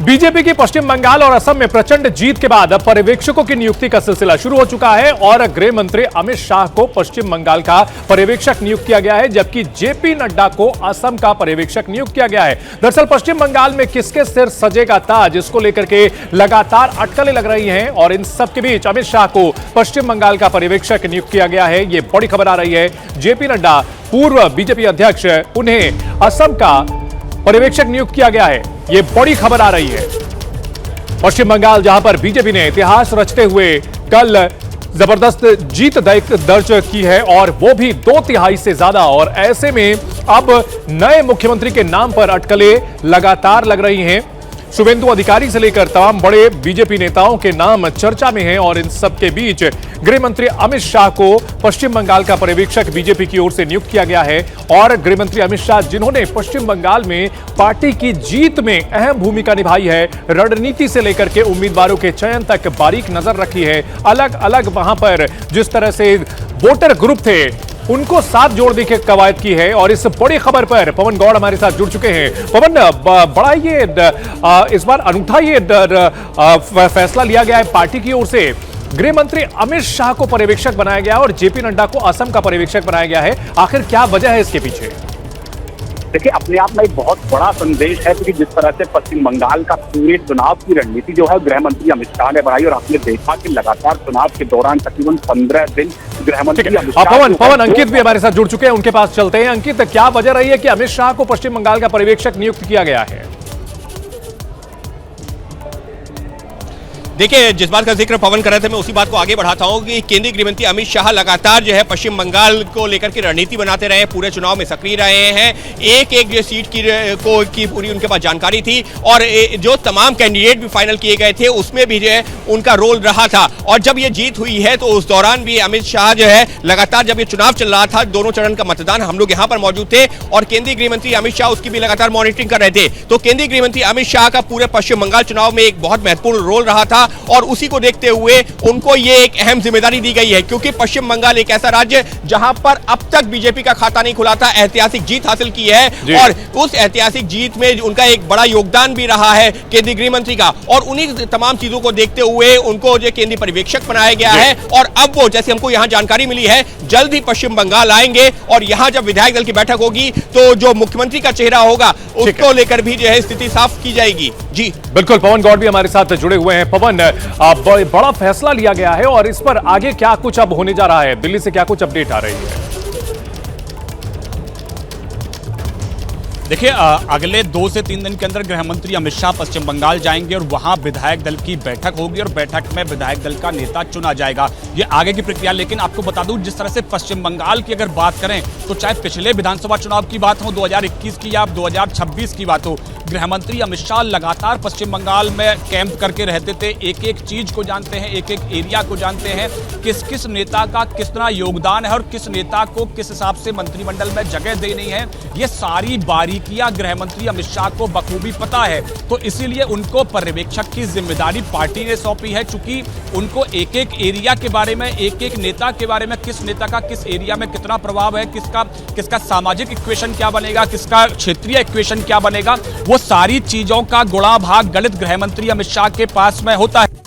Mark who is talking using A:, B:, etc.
A: BJP की पश्चिम बंगाल और असम में प्रचंड जीत के बाद अब पर्यवेक्षकों की नियुक्ति का सिलसिला शुरू हो चुका है और गृह मंत्री अमित शाह को पश्चिम बंगाल का पर्यवेक्षक नियुक्त किया गया है, जबकि जेपी नड्डा को असम का पर्यवेक्षक नियुक्त किया गया है। दरअसल पश्चिम बंगाल में किसके सिर सजेगा ताज, इसको लेकर के लगातार अटकलें लग रही हैं और इन सब के बीच अमित शाह को पश्चिम बंगाल का पर्यवेक्षक नियुक्त किया गया है। यह बड़ी खबर आ रही है। जेपी नड्डा पूर्व बीजेपी अध्यक्ष, उन्हें असम का पर्यवेक्षक नियुक्त किया गया है। यह बड़ी खबर आ रही है। पश्चिम बंगाल जहां पर बीजेपी ने इतिहास रचते हुए कल जबरदस्त जीत दर्ज की है और वो भी 2/3 से ज्यादा, और ऐसे में अब नए मुख्यमंत्री के नाम पर अटकलें लगातार लग रही हैं। शुभेंदु अधिकारी से लेकर तमाम बड़े बीजेपी नेताओं के नाम चर्चा में हैं और इन सब के बीच गृह मंत्री अमित शाह को पश्चिम बंगाल का पर्यवेक्षक बीजेपी की ओर से नियुक्त किया गया है। और गृह मंत्री अमित शाह, जिन्होंने पश्चिम बंगाल में पार्टी की जीत में अहम भूमिका निभाई है, रणनीति से लेकर के उम्मीदवारों के चयन तक बारीक नजर रखी है, अलग अलग वहां पर जिस तरह से वोटर ग्रुप थे उनको साथ जोड़ने की कवायद की है। और इस बड़ी खबर पर पवन गौड़ हमारे साथ जुड़ चुके हैं। पवन, बड़ा ये इस बार अनूठा ये फैसला लिया गया है पार्टी की ओर से, गृह मंत्री अमित शाह को पर्यवेक्षक बनाया गया और जेपी नड्डा को असम का पर्यवेक्षक बनाया गया है। आखिर क्या वजह है इसके पीछे?
B: देखिए, अपने आप में एक बहुत बड़ा संदेश है, क्योंकि जिस तरह से पश्चिम बंगाल का पूरे चुनाव की रणनीति जो है गृह मंत्री अमित शाह ने बनाई, और आपने देखा कि लगातार चुनाव के दौरान तकरीबन 15 दिन गृह मंत्री अमित शाह।
A: पवन अंकित भी हमारे साथ जुड़ चुके हैं, उनके पास चलते हैं। अंकित, क्या वजह रही है कि अमित शाह को पश्चिम बंगाल का पर्यवेक्षक नियुक्त किया गया है?
C: देखिए, जिस बात का जिक्र पवन कर रहे थे मैं उसी बात को आगे बढ़ाता हूं कि केंद्रीय गृह मंत्री अमित शाह लगातार जो है पश्चिम बंगाल को लेकर के रणनीति बनाते रहे, पूरे चुनाव में सक्रिय रहे हैं। एक एक जो सीट की पूरी उनके पास जानकारी थी और जो तमाम कैंडिडेट भी फाइनल किए गए थे उसमें भी जो है उनका रोल रहा था। और जब ये जीत हुई है तो उस दौरान भी अमित शाह जो है लगातार, जब ये चुनाव चल रहा था, दोनों चरण का मतदान, हम लोग यहाँ पर मौजूद थे और केंद्रीय गृह मंत्री अमित शाह उसकी भी लगातार मॉनिटरिंग कर रहे थे। तो केंद्रीय गृह मंत्री अमित शाह का पूरे पश्चिम बंगाल चुनाव में एक बहुत महत्वपूर्ण रोल रहा था और उसी को देखते हुए उनको ये एक अहम जिम्मेदारी दी गई है, क्योंकि पश्चिम बंगाल एक ऐसा राज्य जहां पर अब तक बीजेपी का खाता नहीं खुला था, ऐतिहासिक जीत हासिल की है और उस ऐतिहासिक जीत में उनका एक बड़ा योगदान भी रहा है केंद्रीय गृह मंत्री का। और उन्हीं तमाम चीजों को देखते हुए उनको जो केंद्रीय पर्यवेक्षक बनाया गया है और अब वो, जैसे हमको यहां जानकारी मिली है, जल्द ही पश्चिम बंगाल आएंगे और यहां जब विधायक दल की बैठक होगी तो जो मुख्यमंत्री का चेहरा होगा उसको लेकर भी जो है स्थिति साफ की जाएगी। जी
A: बिल्कुल, पवन गौड़ भी हमारे साथ जुड़े हुए हैं। पवन, बड़ा फैसला लिया गया है और इस पर आगे क्या कुछ अब होने जा रहा है? दिल्ली से क्या कुछ अपडेट आ रही है?
D: देखिए, अगले 2 से 3 दिन के अंदर गृह मंत्री अमित शाह पश्चिम बंगाल जाएंगे और वहां विधायक दल की बैठक होगी और बैठक में विधायक दल का नेता चुना जाएगा। ये आगे की प्रक्रिया। लेकिन आपको बता दूं, जिस तरह से पश्चिम बंगाल की अगर बात करें तो चाहे पिछले विधानसभा चुनाव की बात हो 2021 की या 2026 की बात हो, गृह मंत्री अमित शाह लगातार पश्चिम बंगाल में कैंप करके रहते थे, एक एक चीज को जानते हैं, एक एक एरिया को जानते हैं, किस किस नेता का कितना योगदान है और किस नेता को किस हिसाब से मंत्रिमंडल में जगह देनी है, ये सारी बारीकियां गृह मंत्री अमित शाह को बखूबी पता है। तो इसीलिए उनको पर्यवेक्षक की जिम्मेदारी पार्टी ने सौंपी है, चूंकि उनको एक एक एरिया के बारे में, एक एक नेता के बारे में, किस नेता का किस एरिया में कितना प्रभाव है, किसका सामाजिक इक्वेशन क्या बनेगा, किसका क्षेत्रीय इक्वेशन क्या बनेगा, वो सारी चीजों का गुणा भाग गणित गृह मंत्री अमित शाह के पास में होता है।